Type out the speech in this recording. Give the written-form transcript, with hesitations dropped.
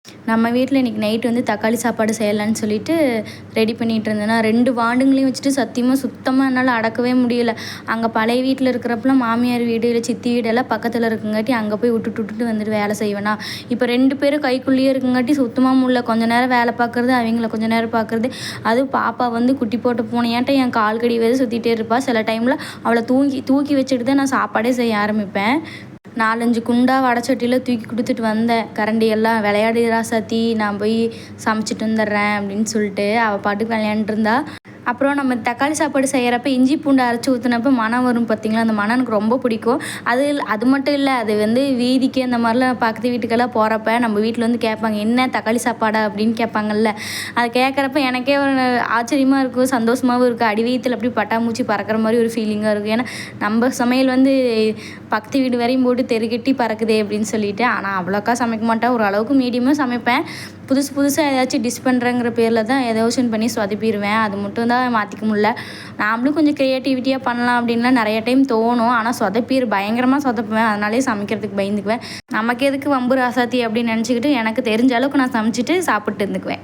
நம்ம வீட்டில் இன்றைக்கி நைட் வந்து தக்காளி சாப்பாடு செய்யலான்னு சொல்லிட்டு ரெடி பண்ணிகிட்டு இருந்தேன்னா 2 வாண்டுங்களையும் வச்சுட்டு சத்தியமாக சுத்தமாக என்னால் அடக்கவே முடியல. அங்கே பழைய வீட்டில் இருக்கிறப்பலாம் மாமியார் வீடு இல்லை சித்தி வீடெல்லாம் பக்கத்தில் இருக்குங்காட்டி அங்கே போய் விட்டுட்டு வந்துட்டு வேலை செய்வேனா. இப்போ 2 பேரும் கைக்குள்ளேயே இருக்குங்காட்டி சுத்தமாக முடியல. கொஞ்சம் நேரம் வேலை பார்க்குறது, அவங்கள கொஞ்சம் நேரம் பார்க்குறது. அதுவும் பாப்பா வந்து குட்டி போட்டு பூனையாட்டம் என் கால் கடி வந்து சுற்றிட்டே இருப்பாள். சில டைமில் அவளை தூக்கி வச்சுட்டு தான் நான் சாப்பாடே செய்ய ஆரம்பிப்பேன். 4, 5 குண்டா வடச்சட்டியில் தூக்கி கொடுத்துட்டு வந்தேன். கரண்டி எல்லாம் விளையாடி ராசாத்தி, நான் போய் சமைச்சிட்டு வந்துடுறேன் அப்படின்னு சொல்லிட்டு அவள் பாட்டுக்கு விளையாண்டுருந்தா. அப்புறம் நம்ம தக்காளி சாப்பாடு செய்கிறப்ப இஞ்சி பூண்டு அரைச்சி ஊற்றினப்ப மணம் வரும் பார்த்திங்களா, அந்த மணம் எனக்கு ரொம்ப பிடிக்கும். அது மட்டும் இல்லை, அது வந்து வீதிக்கு அந்த மாதிரிலாம் பக்கத்து வீட்டுக்கெல்லாம் போகிறப்ப நம்ம வீட்டில் வந்து கேட்பாங்க, என்ன தக்காளி சாப்பாடா அப்படின்னு கேட்பாங்கல்ல. அதை கேட்குறப்ப எனக்கே ஒரு ஆச்சரியமாக இருக்கும், சந்தோஷமாகவும் இருக்கும். அடி வயிற்றில் அப்படி பட்டாம்பூச்சி பறக்கிற மாதிரி ஒரு ஃபீலிங்காக இருக்கும். ஏன்னா நம்ம சமையல் வந்து பக்கத்து வீடு வரையும் போட்டு தெருக்கட்டி பறக்குதே அப்படின்னு சொல்லிட்டு. ஆனால் அவ்வளோக்கா சமைக்க மாட்டேன், ஓரளவுக்கு மீடியமாக சமைப்பேன். புதுசாக ஏதாச்சும் டிஷ் பண்ணுறேங்கிற பேரில் தான் ஏதாச்சும் பண்ணி சொதப்பிடுவேன். அது மட்டும் தான் மாற்றிக்க முடியல. நாமளும் கொஞ்சம் க்ரியேட்டிவிட்டியாக பண்ணலாம் அப்படின்லாம் நிறைய டைம் தோணும். ஆனால் பயங்கரமாக சொதப்புவேன். அதனாலே சமைக்கிறதுக்கு பயந்துக்குவேன். நமக்கு எதுக்கு வம்பு ராசாத்தி அப்படின்னு நினச்சிக்கிட்டு எனக்கு தெரிஞ்ச அளவுக்கு நான் சமைச்சிட்டு சாப்பிட்டு இருந்துக்குவேன்.